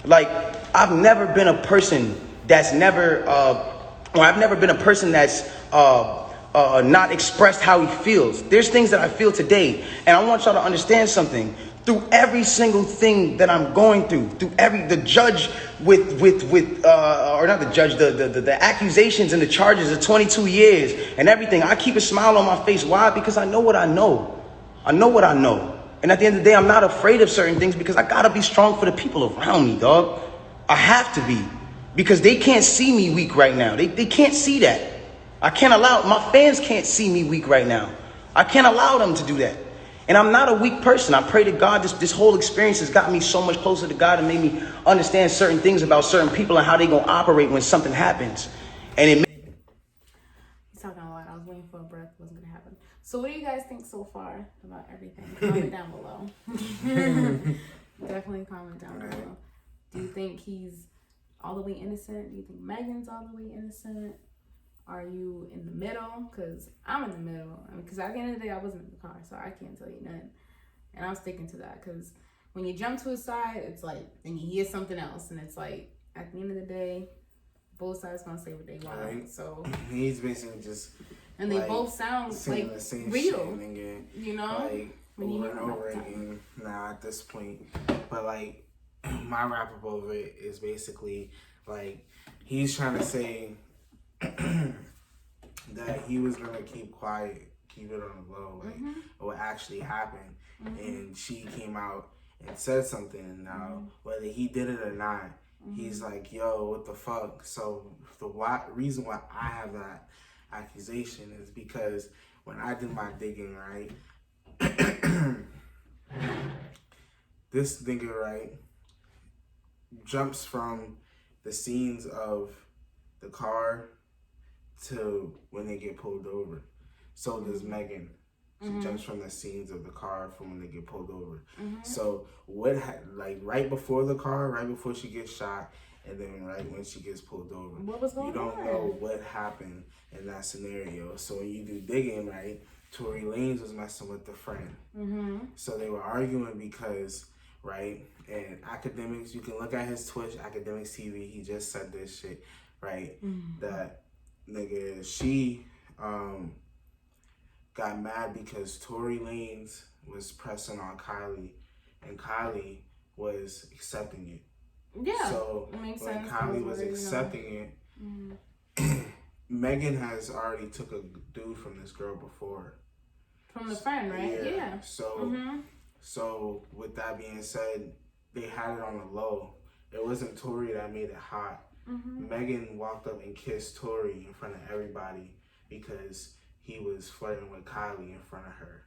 [SPEAKER 3] Like, I've never been a person that's I've never been a person that's not expressed how he feels. There's things that I feel today, and I want y'all to understand something. Through every single thing that I'm going through the judge the accusations and the charges of 22 years and everything, I keep a smile on my face. Why? Because I know what I know. I know what I know. And at the end of the day, I'm not afraid of certain things because I gotta be strong for the people around me, dog. I have to be. Because they can't see me weak right now. They can't see that. I can't allow, my fans can't see me weak right now. I can't allow them to do that. And I'm not a weak person. I pray to God this whole experience has got me so much closer to God and made me understand certain things about certain people and how they gonna operate when something happens. And it
[SPEAKER 1] He's talking a lot. I was waiting for a breath. It wasn't gonna happen. So what do you guys think so far about everything? Comment down below. Definitely comment down below. Do you think he's all the way innocent? Do you think Megan's all the way innocent? Are you in the middle? Because I'm in the middle. Because at the end of the day, I wasn't in the car, so I can't tell you nothing. And I'm sticking to that. Because when you jump to his side, it's like, then you hear something else. And it's like, at the end of the day, both sides going to say what they want. Right. So
[SPEAKER 2] he's basically just...
[SPEAKER 1] And they both sound like
[SPEAKER 2] the same
[SPEAKER 1] real.
[SPEAKER 2] Shit again,
[SPEAKER 1] you know?
[SPEAKER 2] Like, over and over again now at this point. But, like, my wrap-up of it is basically, like, he's trying to say... that he was gonna keep quiet, keep it on the low, like what actually happened, and she came out and said something. Now, whether he did it or not, he's like, "Yo, what the fuck?" So the reason why I have that accusation is because when I did my digging, right, this nigga, right, jumps from the scenes of the car to when they get pulled over. So does Megan. She jumps from the scenes of the car from when they get pulled over. So what like right before the car, right before she gets shot, and then right when she gets pulled over.
[SPEAKER 1] What was going on?
[SPEAKER 2] You don't know what happened in that scenario. So when you do digging, right, Tory Lanez was messing with the friend. So they were arguing because, right, and academics, you can look at his Twitch, Academics TV, he just said this shit, right, that nigga, she got mad because Tory Lanez was pressing on Kylie, and Kylie was accepting it. Yeah, so it makes sense. Kylie was accepting it, Megan has already took a dude from this girl before.
[SPEAKER 1] From the friend, right? Yeah.
[SPEAKER 2] So, so with that being said, they had it on the low. It wasn't Tory that made it hot. Megan walked up and kissed Tory in front of everybody because he was flirting with Kylie in front of her.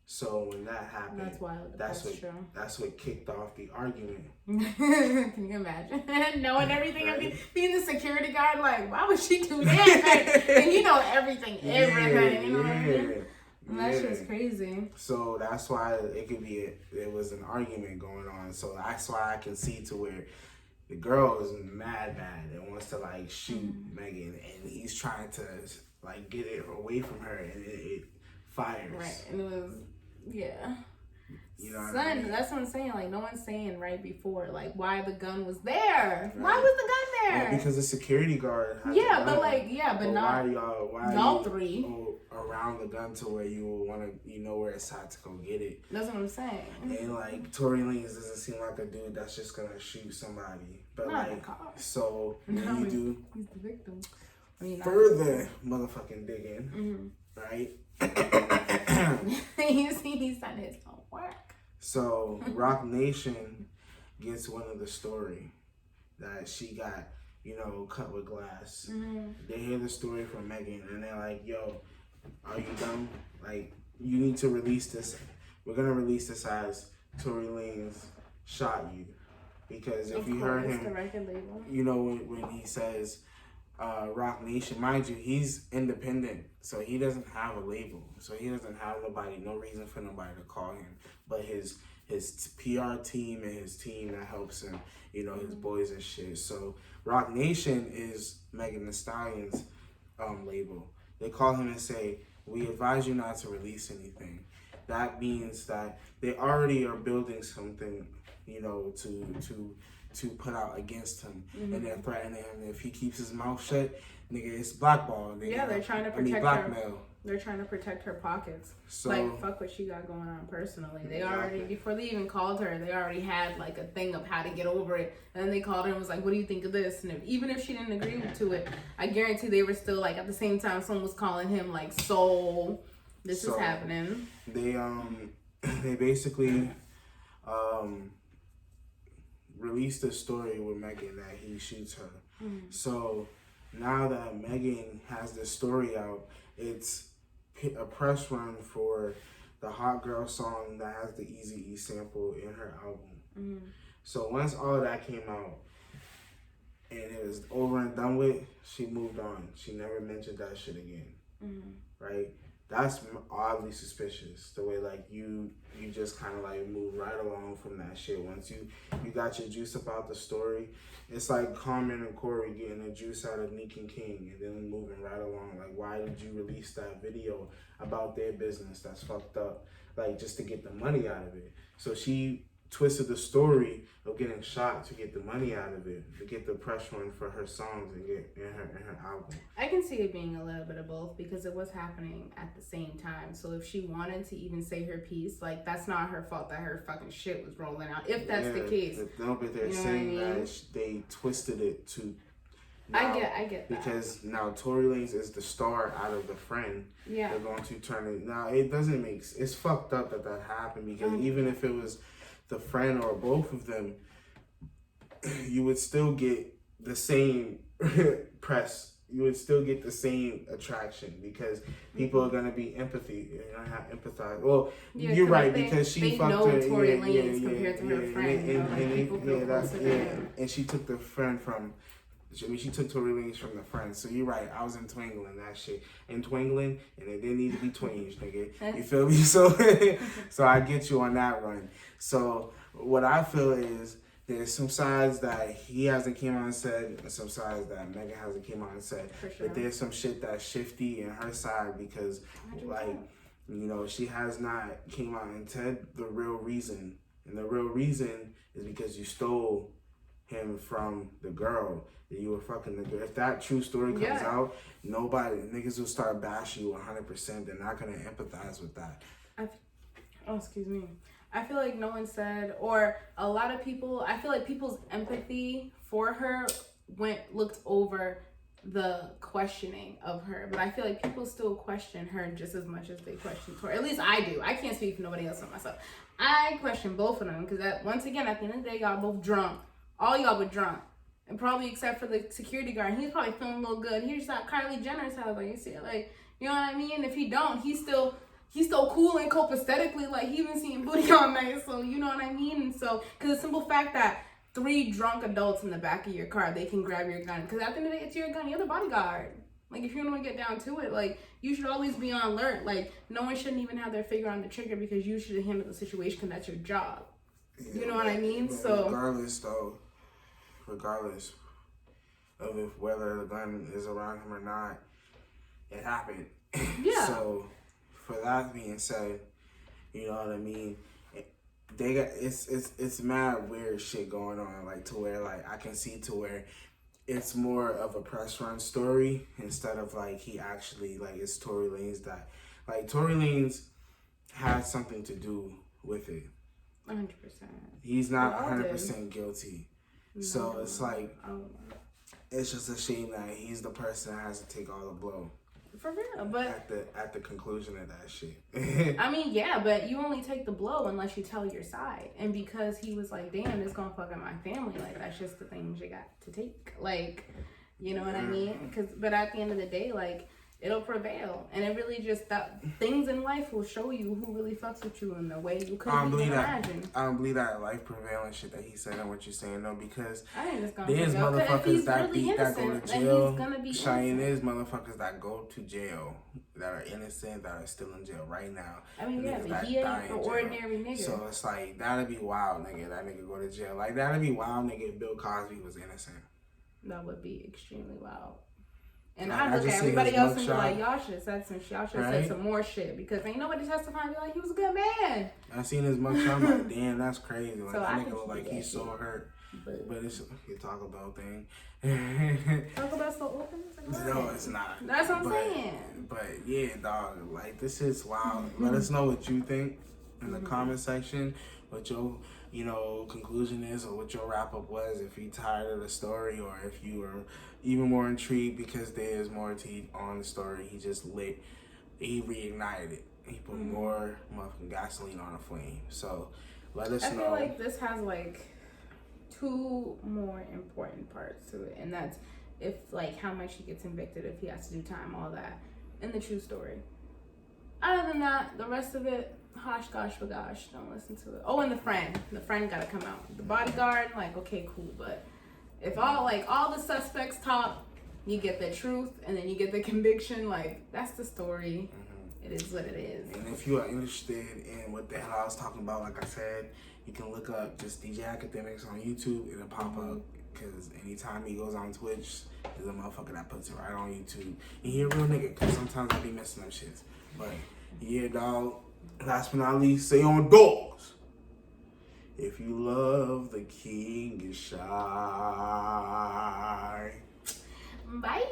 [SPEAKER 2] So when that happened,
[SPEAKER 1] that's wild.
[SPEAKER 2] That's what kicked off the argument.
[SPEAKER 1] Can you imagine knowing everything? Right. Being the security guard, like, why would she do that? And you know everything. You know what I mean? That's just crazy.
[SPEAKER 2] So that's why it could be there was an argument going on. So that's why I can see to where the girl is mad and wants to like shoot Megan, and he's trying to like get it away from her, and it fires.
[SPEAKER 1] Right, and it was
[SPEAKER 2] You know what
[SPEAKER 1] I mean? That's what I'm saying. Like, no one's saying right before, like, why the gun was there. Right. Why was the gun there?
[SPEAKER 2] Well, because the security guard has
[SPEAKER 1] yeah, but like, but not
[SPEAKER 2] why
[SPEAKER 1] y'all three
[SPEAKER 2] around the gun to where you will want to, you know where it's at to go get it.
[SPEAKER 1] That's what I'm saying.
[SPEAKER 2] And like, Tory Lanez doesn't seem like a dude that's just gonna shoot somebody. But not like, so when you do,
[SPEAKER 1] he's the victim.
[SPEAKER 2] Further motherfucking digging, right?
[SPEAKER 1] He's done his own work.
[SPEAKER 2] So Rock Nation gets one of the story that she got, you know, cut with glass. They hear the story from Megan, and they're like, "Yo, are you dumb? Like, you need to release this. We're gonna release this as Tory Lanez shot you, because if you heard him, you know, when he says." Rock Nation, mind you, he's independent, so he doesn't have a label, so he doesn't have nobody, no reason for nobody to call him, but his PR team and his team that helps him, you know, his boys and shit. So Rock Nation is Megan Thee Stallion's label. They call him and say, we advise you not to release anything. That means that they already are building something, you know, to put out against him, and they're threatening him. If he keeps his mouth shut, nigga, it's blackball. Nigga.
[SPEAKER 1] Yeah, they're trying to protect
[SPEAKER 2] blackmail.
[SPEAKER 1] her. They're trying to protect her pockets.
[SPEAKER 2] So,
[SPEAKER 1] like, fuck what she got going on personally. They already, before they even called her, they already had like a thing of how to get over it. And then they called her and was like, what do you think of this? And even if she didn't agree to it, I guarantee they were still like, at the same time, someone was calling him like, soul. This is happening.
[SPEAKER 2] They basically released a story with Megan that he shoots her. So now that Megan has this story out, it's a press run for the Hot Girl song that has the Eazy-E sample in her album. So once all of that came out and it was over and done with, she moved on. She never mentioned that shit again. Right? That's oddly suspicious. The way like you just kind of like move right along from that shit. Once you got your juice about the story, it's like Carmen and Corey getting the juice out of Nick and King and then moving right along. Like, why did you release that video about their business? That's fucked up. Like, just to get the money out of it. So she twisted the story of getting shot to get the money out of it, to get the press run for her songs and get in her album.
[SPEAKER 1] I can see it being a little bit of both because it was happening at the same time. So if she wanted to even say her piece, like, that's not her fault that her fucking shit was rolling out. If that's the case.
[SPEAKER 2] No, but they're saying that they twisted it to.
[SPEAKER 1] Now, I get that.
[SPEAKER 2] Because now Tory Lanez is the star out of the friend.
[SPEAKER 1] Yeah.
[SPEAKER 2] They're going to turn it. Now, it doesn't make... It's fucked up that happened because even if it was the friend or both of them, you would still get the same press. You would still get the same attraction because people are gonna be empathize. Well, you're right because she fucked her.
[SPEAKER 1] Tory Lanez compared to her friend.
[SPEAKER 2] And she took the friend from. I mean, she took Tory Lanez from the friend. So you're right. I was in twingling that shit. In twingling, and it didn't need to be twinged, nigga. You feel me? So I get you on that run. So what I feel is there's some sides that he hasn't came out and said, and some sides that Megan hasn't came out and said.
[SPEAKER 1] For sure.
[SPEAKER 2] But there's some shit that's shifty in her side because, 100%. Like, you know, she has not came out and said the real reason. And the real reason is because you stole him from the girl that you were fucking the girl. If that true story comes out, niggas will start bashing you 100%. They're not gonna empathize with that.
[SPEAKER 1] Excuse me. I feel like no one said, or a lot of people, I feel like people's empathy for her looked over the questioning of her. But I feel like people still question her just as much as they question Tory. At least I do. I can't speak for nobody else but myself. I question both of them because once again, at the end of the day, y'all both drunk. All y'all were drunk. And probably except for the security guard. He's probably feeling a little good. He just at Kylie Jenner's house. Like, you see it? Like, you know what I mean? If he don't, he's still cool and copacetically. Like, he been seeing booty all night. So, you know what I mean? And so, because the simple fact that 3 drunk adults in the back of your car, they can grab your gun. Because at the end of the day, it's your gun. You're the bodyguard. Like, if you want to get down to it, like, you should always be on alert. Like, no one shouldn't even have their finger on the trigger because you should handle the situation because that's your job. You know what I mean? So
[SPEAKER 2] regardless of whether the gun is around him or not, it happened.
[SPEAKER 1] Yeah.
[SPEAKER 2] So, for that being said, you know what I mean? They got it's mad weird shit going on, like to where like I can see to where it's more of a press run story instead of like he actually like it's Tory Lanez that like Tory Lanez has something to do with it.
[SPEAKER 1] 100%.
[SPEAKER 2] He's not 100% guilty. No, so it's like, it's just a shame that he's the person that has to take all the blow.
[SPEAKER 1] For real, but
[SPEAKER 2] at the conclusion of that shit.
[SPEAKER 1] I mean, yeah, but you only take the blow unless you tell your side. And because he was like, damn, it's gonna fuck up my family, like that's just the things you got to take. Like, you know what I mean? But at the end of the day, like, it'll prevail. And it really just, that things in life will show you who really fucks with you in the way you couldn't even imagine.
[SPEAKER 2] I don't believe that life prevailing shit that he said and what you're saying, though, because
[SPEAKER 1] I think it's gonna
[SPEAKER 2] there's motherfuckers that
[SPEAKER 1] really
[SPEAKER 2] that go to jail. Cheyenne, there's motherfuckers that go to jail that are innocent, that are still in jail right now.
[SPEAKER 1] I mean, yeah, but he ain't an ordinary nigga.
[SPEAKER 2] So it's like, that'd be wild, nigga. That nigga go to jail. Like, that'd be wild, nigga, if Bill Cosby was innocent.
[SPEAKER 1] That would be extremely wild. And I look at everybody else and be like, y'all should have said some shit. Y'all should have said some more shit. Because ain't nobody testifying and be like, he was a good man.
[SPEAKER 2] I seen his mugshot. I'm like, damn, that's crazy. Like, so that nigga look like he's so hurt. But it's a Taco Bell thing.
[SPEAKER 1] Taco Bell so open?
[SPEAKER 2] No, it's not.
[SPEAKER 1] That's what I'm saying.
[SPEAKER 2] But yeah, dog, like, this is wild. Let us know what you think in the comment section. What your, you know, conclusion is, or what your wrap up was, if you tired of the story, or if you were even more intrigued because there's more tea on the story. He just he reignited it. He put more motherfucking gasoline on the flame. So let us know. I
[SPEAKER 1] feel like this has like 2 more important parts to it, and that's if like how much he gets convicted, if he has to do time, all that, and the true story. Other than that, the rest of it, hosh gosh bagosh, don't listen to it. Oh, and the friend gotta come out. The bodyguard, like, okay, cool, but if all the suspects talk, you get the truth, and then you get the conviction, like, that's the story. It is what it is.
[SPEAKER 2] And if you are interested in what the hell I was talking about, like I said, you can look up just DJ Academics on YouTube. It'll pop up, because anytime he goes on Twitch, there's a motherfucker that puts it right on YouTube. And he a real nigga, because sometimes I be missing them shits. But yeah, dog. Last but not least, say on doors. If you love the king is shy.
[SPEAKER 1] Bye.